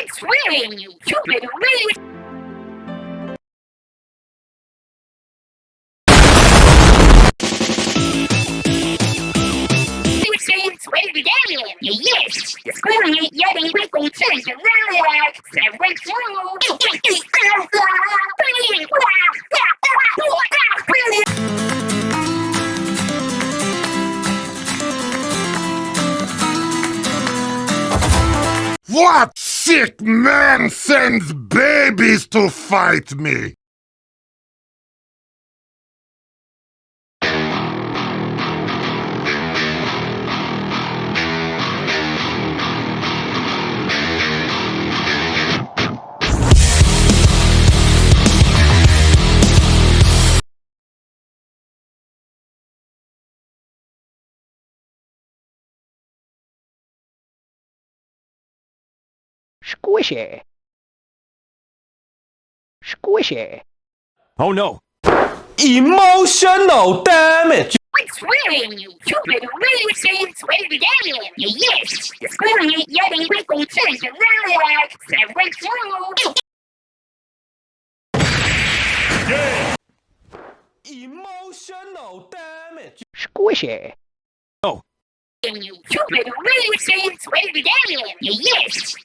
Quit swearing, you stupid idiot! Sweater the game! Yes! The squirrel ain't yelling quickly turns around. Several What sick man sends babies to fight me? Squishy. Squishy. Oh no! Emotional damage. Quit swearing, you stupid idiot! Saying sweater the game! Yes! The squirrel ain't yelling quickly turns around. Several Emotional damage. Squishy. you stupid idiot! Saying sweater the game! Yes!